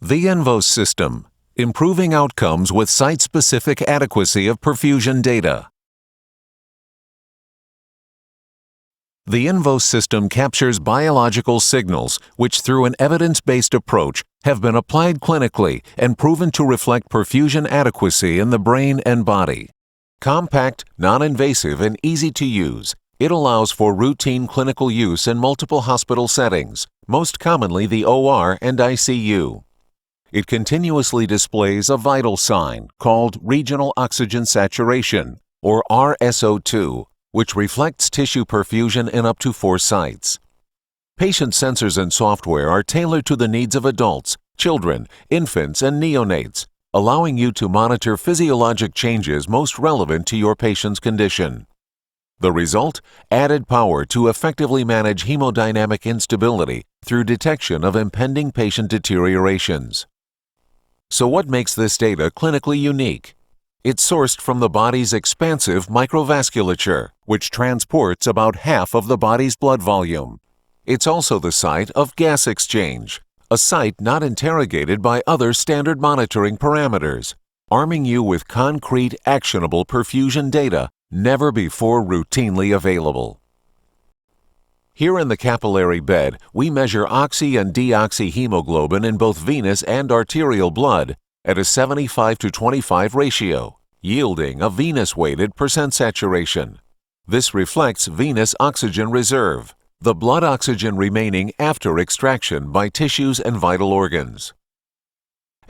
The INVOS system, improving outcomes with site-specific adequacy of perfusion data. The INVOS system captures biological signals which, through an evidence-based approach, have been applied clinically and proven to reflect perfusion adequacy in the brain and body. Compact, non-invasive, and easy to use, it allows for routine clinical use in multiple hospital settings, most commonly the OR and ICU. It continuously displays a vital sign called regional oxygen saturation, or RSO2, which reflects tissue perfusion in up to 4 sites. Patient sensors and software are tailored to the needs of adults, children, infants, and neonates, allowing you to monitor physiologic changes most relevant to your patient's condition. The result? Added power to effectively manage hemodynamic instability through detection of impending patient deteriorations. So what makes this data clinically unique? It's sourced from the body's expansive microvasculature, which transports about half of the body's blood volume. It's also the site of gas exchange, a site not interrogated by other standard monitoring parameters, arming you with concrete, actionable perfusion data never before routinely available. Here in the capillary bed, we measure oxy and deoxyhemoglobin in both venous and arterial blood at a 75:25 ratio, yielding a venous-weighted percent saturation. This reflects venous oxygen reserve, the blood oxygen remaining after extraction by tissues and vital organs.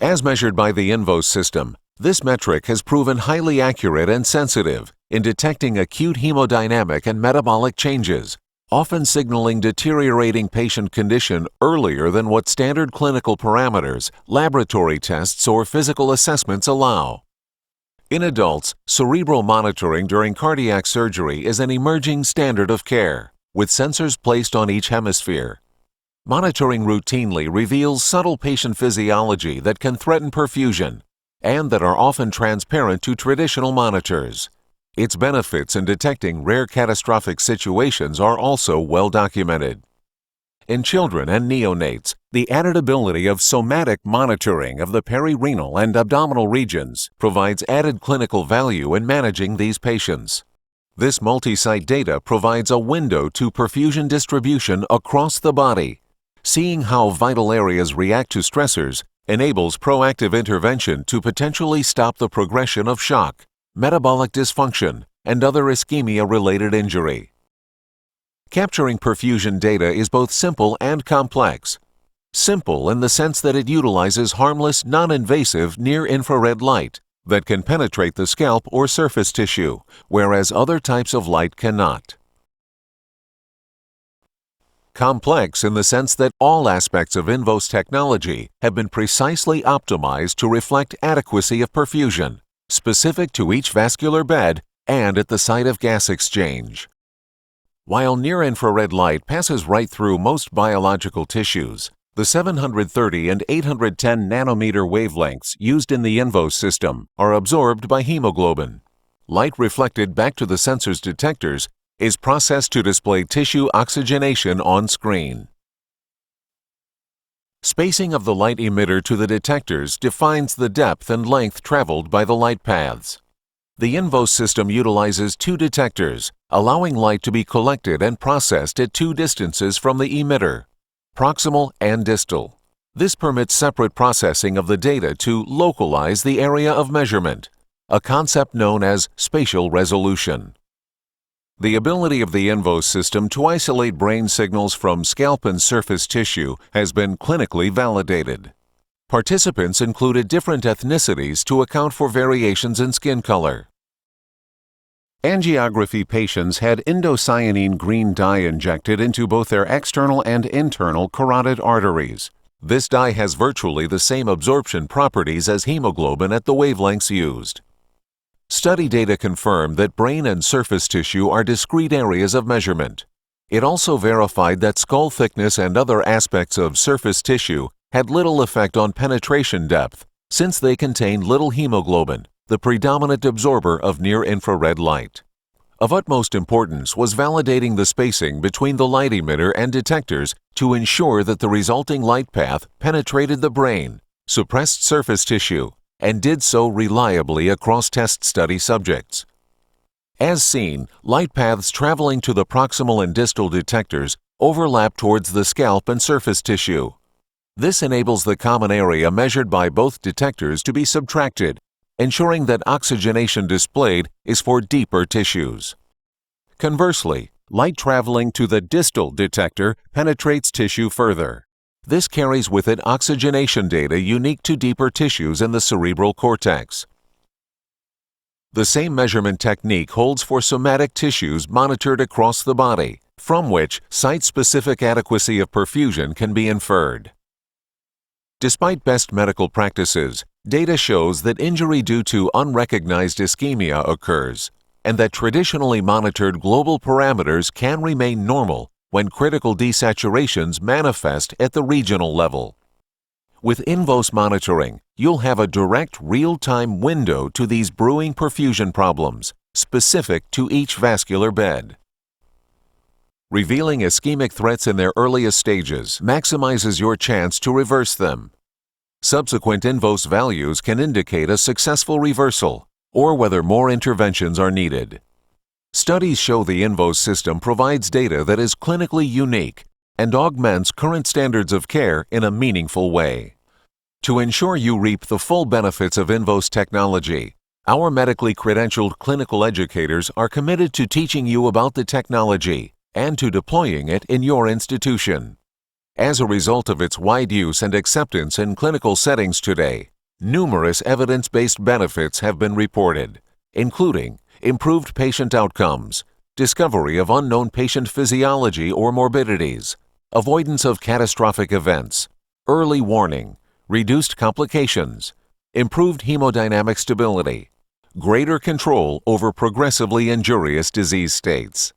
As measured by the INVOS system, this metric has proven highly accurate and sensitive in detecting acute hemodynamic and metabolic changes, often signaling deteriorating patient condition earlier than what standard clinical parameters, laboratory tests, or physical assessments allow. In adults, cerebral monitoring during cardiac surgery is an emerging standard of care, with sensors placed on each hemisphere. Monitoring routinely reveals subtle patient physiology that can threaten perfusion, and that are often transparent to traditional monitors. Its benefits in detecting rare catastrophic situations are also well documented. In children and neonates, the added ability of somatic monitoring of the perirenal and abdominal regions provides added clinical value in managing these patients. This multi-site data provides a window to perfusion distribution across the body. Seeing how vital areas react to stressors enables proactive intervention to potentially stop the progression of shock, metabolic dysfunction, and other ischemia-related injury. Capturing perfusion data is both simple and complex. Simple in the sense that it utilizes harmless, non-invasive near-infrared light that can penetrate the scalp or surface tissue, whereas other types of light cannot. Complex in the sense that all aspects of INVOS technology have been precisely optimized to reflect adequacy of perfusion, specific to each vascular bed and at the site of gas exchange. While near-infrared light passes right through most biological tissues, the 730 and 810 nanometer wavelengths used in the INVOS system are absorbed by hemoglobin. Light reflected back to the sensor's detectors is processed to display tissue oxygenation on screen. Spacing of the light emitter to the detectors defines the depth and length traveled by the light paths. The INVOS system utilizes 2 detectors, allowing light to be collected and processed at 2 distances from the emitter, proximal and distal. This permits separate processing of the data to localize the area of measurement, a concept known as spatial resolution. The ability of the INVOS system to isolate brain signals from scalp and surface tissue has been clinically validated. Participants included different ethnicities to account for variations in skin color. Angiography patients had indocyanine green dye injected into both their external and internal carotid arteries. This dye has virtually the same absorption properties as hemoglobin at the wavelengths used. Study data confirmed that brain and surface tissue are discrete areas of measurement. It also verified that skull thickness and other aspects of surface tissue had little effect on penetration depth, since they contain little hemoglobin, the predominant absorber of near-infrared light. Of utmost importance was validating the spacing between the light emitter and detectors to ensure that the resulting light path penetrated the brain, suppressed surface tissue, and did so reliably across test study subjects. As seen, light paths traveling to the proximal and distal detectors overlap towards the scalp and surface tissue. This enables the common area measured by both detectors to be subtracted, ensuring that oxygenation displayed is for deeper tissues. Conversely, light traveling to the distal detector penetrates tissue further. This carries with it oxygenation data unique to deeper tissues in the cerebral cortex. The same measurement technique holds for somatic tissues monitored across the body, from which site-specific adequacy of perfusion can be inferred. Despite best medical practices, data shows that injury due to unrecognized ischemia occurs, and that traditionally monitored global parameters can remain normal when critical desaturations manifest at the regional level. With INVOS monitoring, you'll have a direct real-time window to these brewing perfusion problems, specific to each vascular bed. Revealing ischemic threats in their earliest stages maximizes your chance to reverse them. Subsequent INVOS values can indicate a successful reversal or whether more interventions are needed. Studies show the INVOS system provides data that is clinically unique and augments current standards of care in a meaningful way. To ensure you reap the full benefits of INVOS technology, our medically credentialed clinical educators are committed to teaching you about the technology and to deploying it in your institution. As a result of its wide use and acceptance in clinical settings today, numerous evidence-based benefits have been reported, including improved patient outcomes, discovery of unknown patient physiology or morbidities, avoidance of catastrophic events, early warning, reduced complications, improved hemodynamic stability, greater control over progressively injurious disease states.